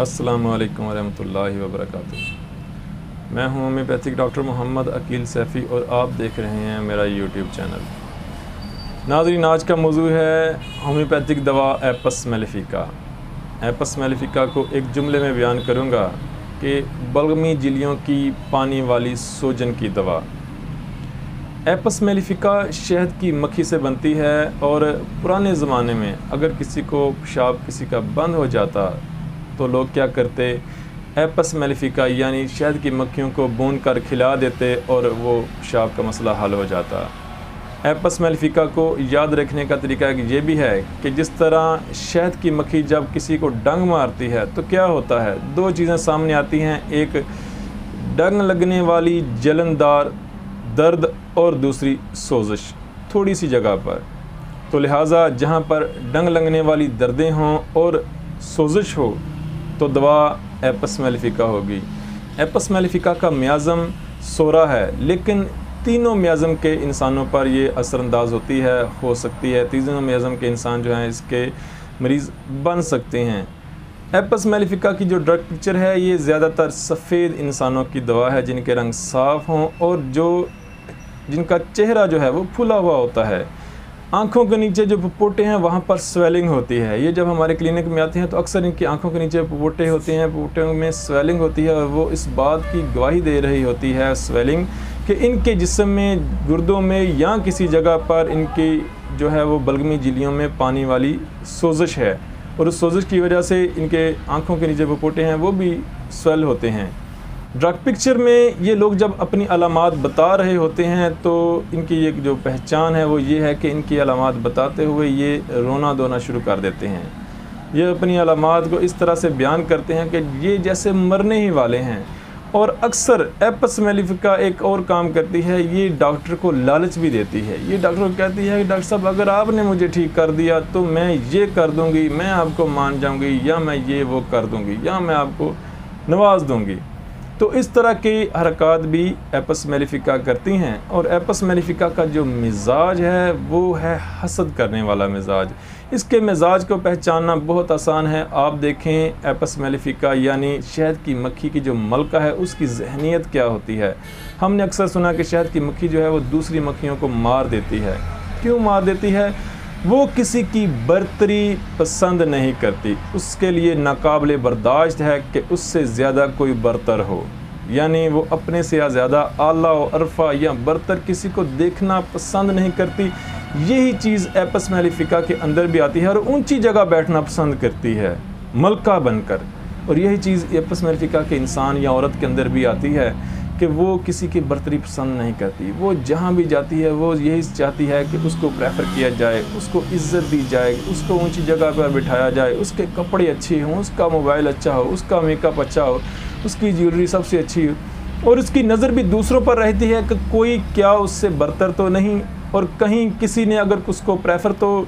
अस्सलामु अलैकुम वरहमतुल्लाहि वबरकातुहू। मैं हूं होम्योपैथिक डॉक्टर मोहम्मद अकील सैफ़ी और आप देख रहे हैं मेरा यूट्यूब चैनल। नाज़रीन, आज का मौजू है होम्योपैथिक दवा एपस मेलिफिका। एपस मेलिफिका को एक जुमले में बयान करूंगा कि बलगमी झिल्लियों की पानी वाली सूजन की दवा। एपस मेलिफिका शहद की मक्खी से बनती है और पुराने ज़माने में अगर किसी को पेशाब किसी का बंद हो जाता तो लोग क्या करते, एपस मेलिफिका यानी शहद की मक्खियों को भून कर खिला देते और वो पेशाब का मसला हल हो जाता। एपस मेलिफिका को याद रखने का तरीका ये भी है कि जिस तरह शहद की मक्खी जब किसी को डंग मारती है तो क्या होता है, दो चीज़ें सामने आती हैं, एक डंग लगने वाली जलनदार दर्द और दूसरी सोजिश थोड़ी सी जगह पर। तो लिहाजा जहाँ पर डंग लगने वाली दर्दें हों और सोजिश हो तो दवा एपस मेलिफिका होगी। एपस मेलिफिका का मियाज़म 16 है, लेकिन तीनों मियाज़म के इंसानों पर ये असरअंदाज होती है, हो सकती है तीनों मियाज़म के इंसान जो हैं इसके मरीज़ बन सकते हैं। एपस मेलिफिका की जो ड्रग पिक्चर है ये ज़्यादातर सफ़ेद इंसानों की दवा है जिनके रंग साफ़ हों और जिनका चेहरा जो है वो फूला हुआ होता है। आँखों के नीचे जो पुपोटे हैं वहाँ पर स्वेलिंग होती है। ये जब हमारे क्लिनिक में आते हैं तो अक्सर इनकी आँखों के नीचे पुपोटे होते हैं, पुपोटों में स्वेलिंग होती है और वो इस बात की गवाही दे रही होती है स्वेलिंग कि इनके जिस्म में, गुर्दों में या किसी जगह पर इनकी जो है वो बलगमी झिल्लियों में पानी वाली सोजिश है और उस सोजिश की वजह से इनके आँखों के नीचे पुपोटे हैं वो भी स्वेल होते हैं। ड्रग पिक्चर में ये लोग जब अपनी अलामात बता रहे होते हैं तो इनकी एक जो पहचान है वो ये है कि इनकी अलामात बताते हुए ये रोना धोना शुरू कर देते हैं। ये अपनी अलामात को इस तरह से बयान करते हैं कि ये जैसे मरने ही वाले हैं। और अक्सर एपस मेलिफिका एक और काम करती है, ये डॉक्टर को लालच भी देती है। ये डॉक्टर को कहती है कि डॉक्टर साहब अगर आपने मुझे ठीक कर दिया तो मैं ये कर दूँगी, मैं आपको मान जाऊँगी, या मैं ये वो कर दूँगी, या मैं आपको नवाज दूँगी। तो इस तरह की हरकत भी एपस मेलिफिका करती हैं। और एपस मेलिफिका का जो मिजाज है वो है हसद करने वाला मिजाज। इसके मिजाज को पहचानना बहुत आसान है। आप देखें एपस मेलिफिका यानी शहद की मक्खी की जो मलका है उसकी जहनीत क्या होती है। हमने अक्सर सुना कि शहद की मक्खी जो है वो दूसरी मक्खियों को मार देती है। क्यों मार देती है? वो किसी की बर्तरी पसंद नहीं करती, उसके लिए नाकाबिले बर्दाश्त है कि उससे ज़्यादा कोई बरतर हो, यानी वो अपने से ज़्यादा आला और अरफा या बरतर किसी को देखना पसंद नहीं करती। यही चीज़ एपस मेलिफिका के अंदर भी आती है और ऊंची जगह बैठना पसंद करती है मलका बनकर। और यही चीज़ एपस मेलिफिका के इंसान या औरत के अंदर भी आती है कि वो किसी की बर्तरी पसंद नहीं करती। वो जहाँ भी जाती है वो यही चाहती है कि उसको प्रेफर किया जाए, उसको इज़्ज़त दी जाए, उसको ऊंची जगह पर बिठाया जाए, उसके कपड़े अच्छे हों, उसका मोबाइल अच्छा हो, उसका मेकअप अच्छा हो, उसकी ज्वेलरी सबसे अच्छी हो। और उसकी नज़र भी दूसरों पर रहती है कि कोई क्या उससे बरतर तो नहीं, और कहीं किसी ने अगर उसको प्रेफर तो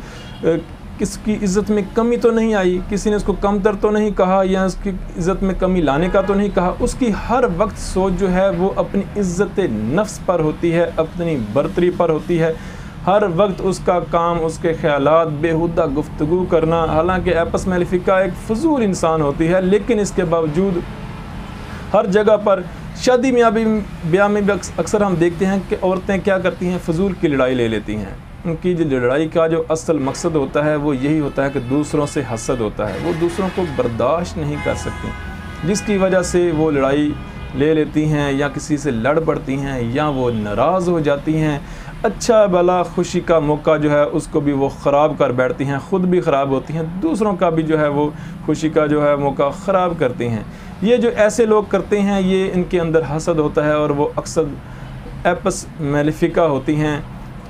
किसकी इज़्ज़त में कमी तो नहीं आई, किसी ने उसको कमतर तो नहीं कहा या उसकी इज़्ज़त में कमी लाने का तो नहीं कहा। उसकी हर वक्त सोच जो है वो अपनी इज़्ज़त नफ्स पर होती है, अपनी बर्तरी पर होती है। हर वक्त उसका काम, उसके ख्यालात बेहुदा गुफ्तगू करना। हालांकि एपस मेलिफिका एक फजूल इंसान होती है, लेकिन इसके बावजूद हर जगह पर शादी ब्याह में भी अक्सर हम देखते हैं कि औरतें क्या करती हैं, फजूल की लड़ाई ले लेती हैं। उनकी जो लड़ाई का जो असल मकसद होता है वो यही होता है कि दूसरों से हसद होता है। वो दूसरों को बर्दाश्त नहीं कर सकती, जिसकी वजह से वो लड़ाई ले लेती हैं या किसी से लड़ पड़ती हैं या वो नाराज़ हो जाती हैं। अच्छा भला खुशी का मौका जो है उसको भी वो ख़राब कर बैठती हैं, ख़ुद भी ख़राब होती हैं, दूसरों का भी जो है वो खुशी का जो है मौका ख़राब करती हैं। ये जो ऐसे लोग करते हैं ये इनके अंदर हसद होता है और वो अक्सर एपस मेलिफिका होती हैं।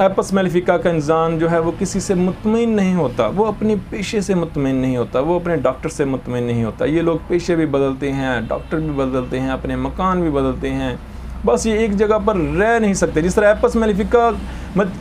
एपस मेलिफिका का इंसान जो है वो किसी से मुतमईन नहीं होता, वो अपने पेशे से मुतमईन नहीं होता, वो अपने डॉक्टर से मुतमईन नहीं होता। ये लोग पेशे भी बदलते हैं, डॉक्टर भी बदलते हैं, अपने मकान भी बदलते हैं, बस ये एक जगह पर रह नहीं सकते। जिस तरह एपस मेलिफिका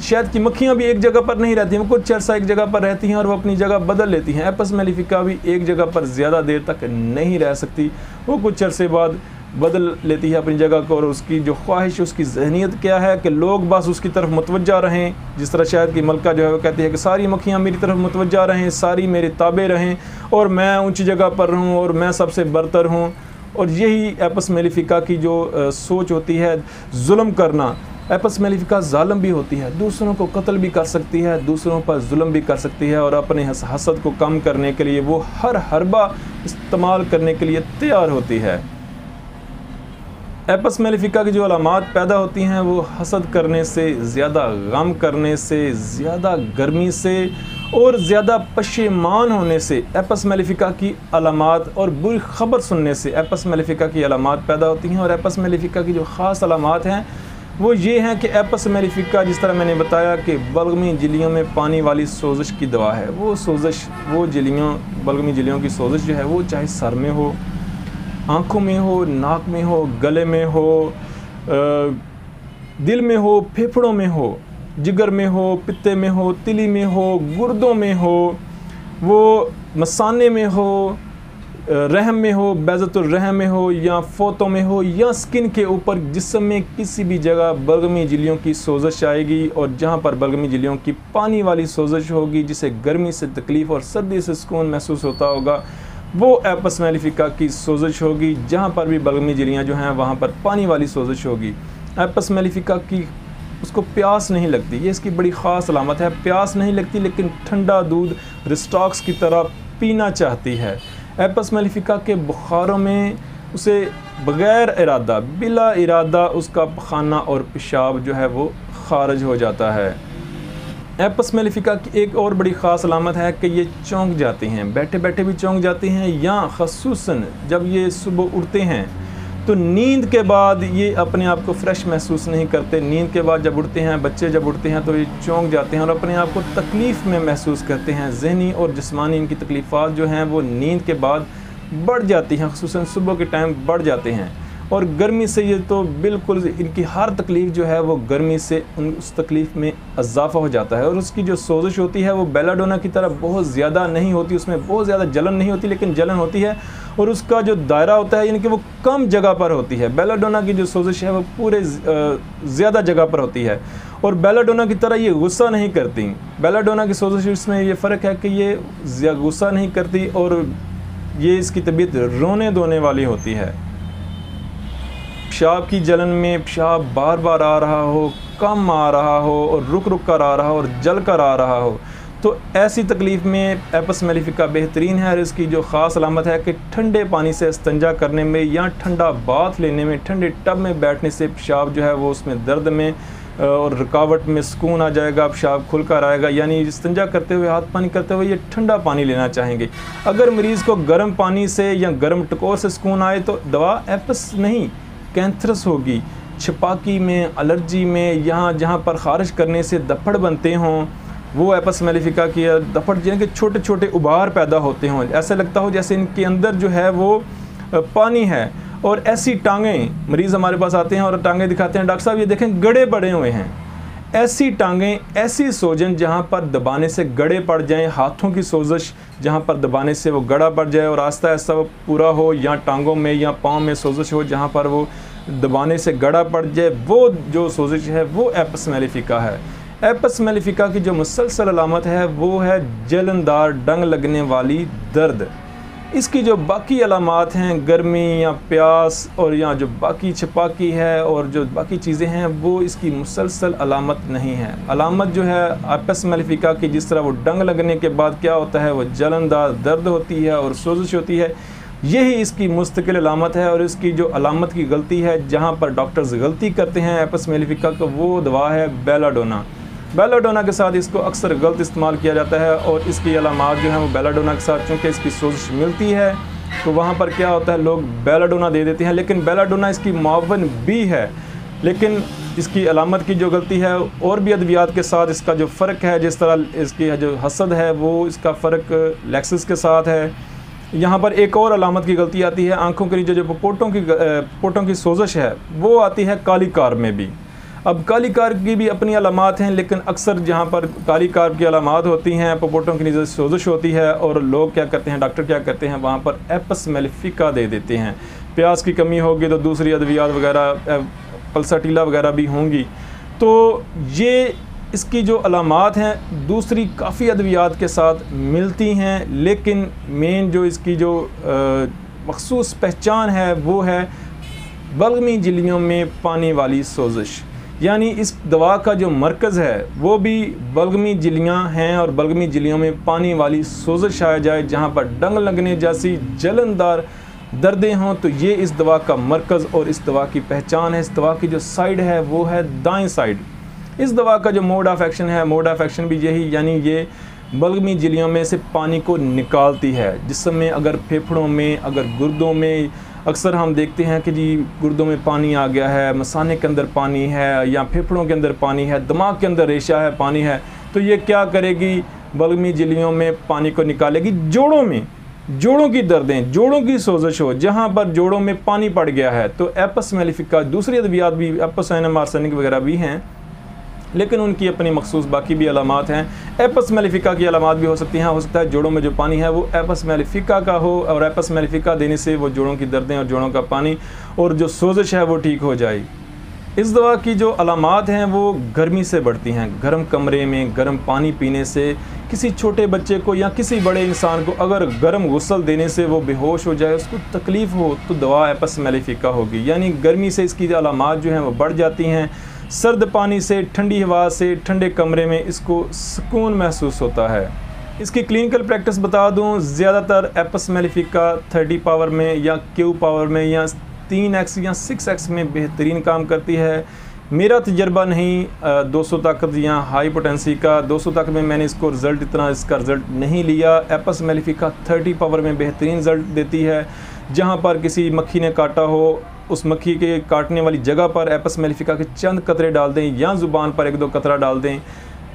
शहद की मक्खियाँ भी एक जगह पर नहीं रहती हैं, वो कुछ अर्सा एक जगह पर रहती हैं और वो अपनी जगह बदल लेती हैं। एपस मेलिफिका भी एक जगह पर ज़्यादा देर तक नहीं रह सकती, वो कुछ अरसे बाद बदल लेती है अपनी जगह को, और उसकी जो ख्वाहिश, उसकी जहनीत क्या है कि लोग बस उसकी तरफ मुतवज्जा रहें। जिस तरह शायद कि मलका जो है वो कहती है कि सारी मक्खियाँ मेरी तरफ मुतवज्जा रहें, सारी मेरे ताबे रहें, और मैं ऊंची जगह पर रहूँ, और मैं सबसे बरतर हूँ। और यही एपस मेलिफिका की जो सोच होती है, जुल्म करना। एपस मेलिफिका जालिम भी होती है, दूसरों को कत्ल भी कर सकती है, दूसरों पर जुल्म भी कर सकती है, और अपने हसद को कम करने के लिए वो हर हरबा इस्तेमाल करने के लिए तैयार होती है। एपस मेलिफिका की जो अलामात पैदा होती हैं वो हसद करने से, ज़्यादा गम करने से, ज़्यादा गर्मी से और ज़्यादा पशेमान होने से एपस मेलिफिका की अलामात, और बुरी ख़बर सुनने से एपस मेलिफिका की अलामात पैदा होती हैं। और एपस मेलिफिका की जो ख़ास अलामात हैं वो ये हैं कि एपस मेलिफिका, जिस तरह मैंने बताया कि बलगमी झिल्लियों में पानी वाली सोजिश की दवा है। वो सोजिश, वो झिल्लियों, बलगमी झिल्लियों की सोजिश जो है वो चाहे सर में हो, आँखों में हो, नाक में हो, गले में हो, दिल में हो, फेफड़ों में हो, जिगर में हो, पित्ते में हो, तिली में हो, गुर्दों में हो, वो मसाने में हो, रहम में हो, बैज़तुर रहम में हो, या फोतों में हो, या स्किन के ऊपर जिस्म में किसी भी जगह बलगमी झिल्लियों की सोजिश आएगी। और जहाँ पर बलगमी झिल्लियों की पानी वाली सोजिश होगी, जिसे गर्मी से तकलीफ़ और सर्दी से सुकून महसूस होता होगा, वो एपस मेलिफिका की सोजिश होगी। जहाँ पर भी बलगमी झिल्लियाँ जो हैं वहाँ पर पानी वाली सोजिश होगी। एपस मेलिफिका की उसको प्यास नहीं लगती, ये इसकी बड़ी ख़ास अलामत है। प्यास नहीं लगती, लेकिन ठंडा दूध रिस्टॉक्स की तरह पीना चाहती है। एपस मेलिफिका के बुखारों में उसे बग़ैर इरादा, बिला इरादा उसका पखाना और पेशाब जो है वो खारिज हो जाता है। एपस मेलिफिका की एक और बड़ी ख़ास अलामत है कि ये चौंक जाती हैं, बैठे बैठे भी चौंक जाती हैं, या ख़ुसूसन जब ये सुबह उठते हैं तो नींद के बाद ये अपने आप को फ़्रेश महसूस नहीं करते। नींद के बाद जब उठते हैं, बच्चे जब उठते हैं तो ये चौंक जाते हैं और अपने आप को तकलीफ़ में महसूस करते हैं। ज़हनी और जिस्मानी इनकी तकलीफ़ात जो हैं वो नींद के बाद बढ़ जाती हैं, ख़ुसूसन सुबह के टाइम बढ़ जाते हैं। और गर्मी से ये तो बिल्कुल, इनकी हर तकलीफ़ जो है वो गर्मी से उस तकलीफ़ में इजाफ़ा हो जाता है। और उसकी जो सोजिश होती है वो बेलाडोना की तरह बहुत ज़्यादा नहीं होती, उसमें बहुत ज़्यादा जलन नहीं होती, लेकिन जलन होती है और उसका जो दायरा होता है यानी कि वो कम जगह पर होती है। बेलाडोना की जो सोजिश है वो पूरे ज़्यादा जगह पर होती है, और बेलाडोना की तरह ये गुस्सा नहीं करती। बेलाडोना की सोजिश में ये फ़र्क है कि ये गुस्सा नहीं करती और ये इसकी तबीयत रोने धोने वाली होती है। पेशाब की जलन में पेशाब बार बार आ रहा हो, कम आ रहा हो और रुक रुक कर आ रहा हो और जल कर आ रहा हो, तो ऐसी तकलीफ़ में एपस मेलिफिका बेहतरीन है। और इसकी जो ख़ास अलामत है कि ठंडे पानी से इस्तिंजा करने में या ठंडा बाथ लेने में, ठंडे टब में बैठने से पेशाब जो है वो उसमें दर्द में और रुकावट में सुकून आ जाएगा, पेशाब खुल कर आएगा। यानी इस्तिंजा करते हुए, हाथ पानी करते हुए ये ठंडा पानी लेना चाहेंगे। अगर मरीज़ को गर्म पानी से या गर्म टकोर से सुकून आए तो दवा एपस नहीं, कैंथरस होगी। छपाकी में, एलर्जी में, यहाँ जहाँ पर ख़ारिज करने से दफड़ बनते हों, वो एपस मेलिफिका की दफड़ जिनके छोटे छोटे उबार पैदा होते हों, ऐसा लगता हो जैसे इनके अंदर जो है वो पानी है। और ऐसी टांगें, मरीज़ हमारे पास आते हैं और टांगें दिखाते हैं, डॉक्टर साहब ये देखें गड़े पड़े हुए हैं। ऐसी टांगें, ऐसी सोजन जहाँ पर दबाने से गड़े पड़ जाएं, हाथों की सोजिश जहाँ पर दबाने से वो गड़ा पड़ जाए और आहिस्ता आहिस्ता वो पूरा हो, या टांगों में या पाँव में सोजिश हो जहाँ पर वो दबाने से गड़ा पड़ जाए, वो जो सोजिश है वो एपस मेलिफिका है। एपस मेलिफिका की जो मुसलसल अलामत है वो है जलनदार डंग लगने वाली दर्द। इसकी जो बाकी अलामात हैं, गर्मी या प्यास और या जो बाकी छपाकी है और जो बाकी चीज़ें हैं, वो इसकी मुसलसल अलामत नहीं है। अलामत जो है एपस मेलिफिका की, जिस तरह वो डंग लगने के बाद क्या होता है, वो जलनदार दर्द होती है और सोजिश होती है, यही इसकी मुस्तकिल अलामत है। और इसकी जो अलामत की गलती है, जहाँ पर डॉक्टर्स गलती करते हैं एपस मेलिफिका को, वो दवा है बेलाडोना। बेलाडोना के साथ इसको अक्सर गलत इस्तेमाल किया जाता है और इसकी अलामात जो हैं वो बेलाडोना के साथ, चूँकि इसकी सोजिश मिलती है तो वहाँ पर क्या होता है, लोग बेलाडोना दे देते हैं, लेकिन बेलाडोना इसकी मुआवन भी है। लेकिन इसकी अलामत की जो गलती है, और भी अद्वियात के साथ इसका जो फ़र्क है, जिस तरह इसकी जो हसद है वो इसका फ़र्क लैक्सिस के साथ है। यहाँ पर एक और अलामत की गलती आती है, आँखों के नीचे जो पोटों की सोजिश है वो आती है काली कार में भी। अब काली कार की भी अपनी अलामात हैं, लेकिन अक्सर जहाँ पर काली कार की अलामात होती हैं, पोटों के नीचे सोजिश होती है, और लोग क्या करते हैं, डॉक्टर क्या करते हैं, वहाँ पर एपस मेलिफिका दे देते हैं। प्याज की कमी होगी तो दूसरी अद्वियात वगैरह पल्साटीला वगैरह भी होंगी। तो ये इसकी जो अलामात हैं दूसरी काफ़ी अद्वियात के साथ मिलती हैं, लेकिन मेन जो इसकी जो मखसूस पहचान है वो है बलगमी झिल्लियों में पानी वाली सोजिश। यानी इस दवा का जो मरकज़ है वो भी बलगमी झिल्लियाँ हैं और बलगमी झिल्लियों में पानी वाली सोजिश आ जाए, जहाँ पर डंग लगने जैसी जलनदार दर्दें हों, तो ये इस दवा का मरकज़ और इस दवा की पहचान है। इस दवा की जो साइड है वो है दाएं साइड। इस दवा का जो मोड ऑफ एक्शन है, मोड ऑफ एक्शन भी यही, यानी ये बलगमी झिल्लियों में से पानी को निकालती है। जिसम में अगर फेफड़ों में, अगर गुर्दों में, अक्सर हम देखते हैं कि जी गुर्दों में पानी आ गया है, मसाने के अंदर पानी है या फेफड़ों के अंदर पानी है, दिमाग के अंदर रेशा है, पानी है, तो ये क्या करेगी, बलगमी झिल्लियों में पानी को निकालेगी। जोड़ों में, जोड़ों की दर्दें, जोड़ों की सोजिश हो, जहाँ पर जोड़ों में पानी पड़ गया है, तो एपस मेलिफिका, दूसरी अद्वियात भी एपस आर्सेनिक वगैरह भी हैं, लेकिन उनकी अपनी मखसूस बाकी भी अलामात हैं। एपस मेलिफिका की अलामात भी हो सकती हैं। हो सकता है जोड़ों में जो पानी है वो एपस मेलिफिका का हो, और एपस मेलिफिका देने से वो जोड़ों की दर्दें और जोड़ों का पानी और जो सोजिश है वो ठीक हो जाए। इस दवा की जो अलामात हैं वो गर्मी से बढ़ती हैं। गर्म कमरे में गर्म पानी पीने से किसी छोटे बच्चे को या किसी बड़े इंसान को अगर गर्म गुस्ल देने से वो बेहोश हो जाए, उसको तकलीफ़ हो, तो दवा एपस मेलिफिका होगी। यानी गर्मी से इसकी अलामात जो हैं वो बढ़ जाती हैं। सर्द पानी से, ठंडी हवा से, ठंडे कमरे में इसको सुकून महसूस होता है। इसकी क्लिनिकल प्रैक्टिस बता दूं, ज़्यादातर एपस मेलिफिका 30 पावर में या क्यू पावर में या 3x या 6x में बेहतरीन काम करती है। मेरा तजर्बा नहीं 200 ताकत या हाई पोटेंसी का, 200 ताकत में मैंने इसको रिज़ल्ट इतना इसका रिज़ल्ट नहीं लिया। एपस मेलिफिका 30 पावर में बेहतरीन रिज़ल्ट देती है। जहाँ पर किसी मक्खी ने काटा हो, उस मक्खी के काटने वाली जगह पर एपस मेलिफिका के चंद कतरे डाल दें या ज़ुबान पर 1-2 कतरा डाल दें,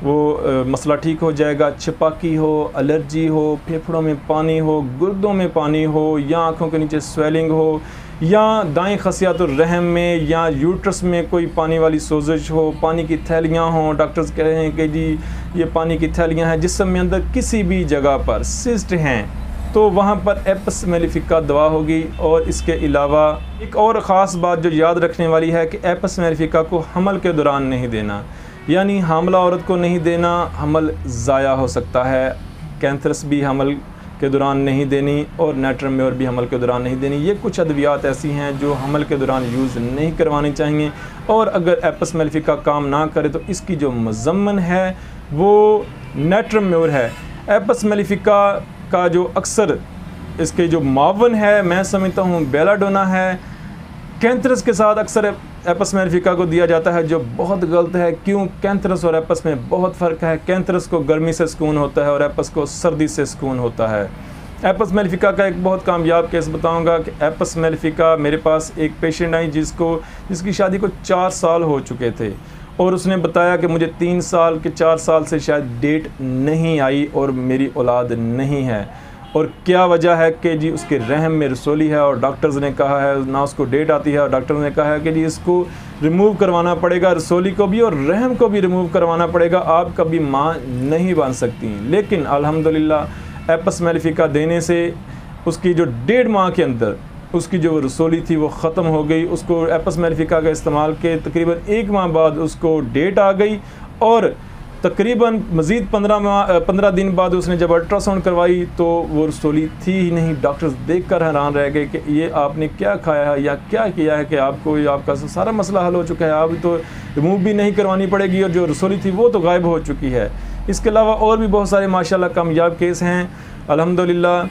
वो मसला ठीक हो जाएगा। छपाकी हो, एलर्जी हो, फेफड़ों में पानी हो, गुर्दों में पानी हो, या आँखों के नीचे स्वेलिंग हो, या दाएं खसियातुर रहम में या यूट्रस में कोई पानी वाली सोजिश हो, पानी की थैलियाँ हों, डॉक्टर्स कह रहे हैं कि जी ये पानी की थैलियाँ हैं, जिस्म में अंदर किसी भी जगह पर सिस्ट हैं, तो वहाँ पर एपस मेलिफिका दवा होगी। और इसके अलावा एक और ख़ास बात जो याद रखने वाली है कि एपस मेलिफिका को हमल के दौरान नहीं देना, यानी हामला औरत को नहीं देना, हमल ज़ाया हो सकता है। कैंथरस भी हमल के दौरान नहीं देनी और नेट्रम्योर भी हमल के दौरान नहीं देनी। ये कुछ अद्वियात ऐसी हैं जो हमल के दौरान यूज़ नहीं करवानी चाहिए। और अगर एपस मेलिफिका काम ना करे तो इसकी जो मज़म्मन है वो नेट्रम्योर है। एपस मेलिफिका का जो अक्सर इसके जो मावन है, मैं समझता हूँ बेलाडोना है। कैंथरस के साथ अक्सर एपस मेलिफिका को दिया जाता है, जो बहुत गलत है। क्यों? कैंथरस और एपस में बहुत फ़र्क है। कैंथरस को गर्मी से सुकून होता है और एपस को सर्दी से सुकून होता है। एपस मेलिफिका का एक बहुत कामयाब केस बताऊंगा कि एपस मेलिफिका, मेरे पास एक पेशेंट आई जिसकी शादी को 4 साल हो चुके थे, और उसने बताया कि मुझे 3 साल के 4 साल से शायद डेट नहीं आई और मेरी औलाद नहीं है। और क्या वजह है कि जी उसके रहम में रसोली है, और डॉक्टर्स ने कहा है ना उसको डेट आती है, और डॉक्टर्स ने कहा है कि जी इसको रिमूव करवाना पड़ेगा, रसोली को भी और रहम को भी रिमूव करवाना पड़ेगा, आप कभी माँ नहीं बन सकती। लेकिन अल्हम्दुलिल्लाह एपस मेलिफिका देने से उसकी जो 1.5 माह के अंदर उसकी जो रसोली थी वो ख़त्म हो गई। उसको एपस मेलिफिका का इस्तेमाल के तकरीबन 1 माह बाद उसको डेट आ गई, और तकरीबन मज़ीद 15 दिन बाद उसने जब अल्ट्रासाउंड करवाई तो वो रसोली थी ही नहीं। डॉक्टर्स देखकर हैरान रह गए कि ये आपने क्या खाया है या क्या किया है कि आपका सारा मसला हल हो चुका है, आप तो रिमूव भी नहीं करवानी पड़ेगी, और जो रसोली थी वो तो गायब हो चुकी है। इसके अलावा और भी बहुत सारे माशाल्लाह कामयाब केस हैं अल्हम्दुलिल्लाह।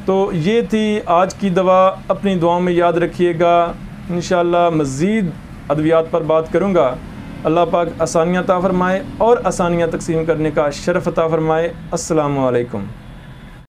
तो ये थी आज की दवा, अपनी दुआओं में याद रखिएगा। इंशाअल्लाह मज़ीद अद्वियात पर बात करूँगा। अल्लाह पाक आसानियाँ अता फ़रमाए और आसानियाँ तकसीम करने का शरफ़ अता फ़रमाए। अस्सलामु अलैकुम।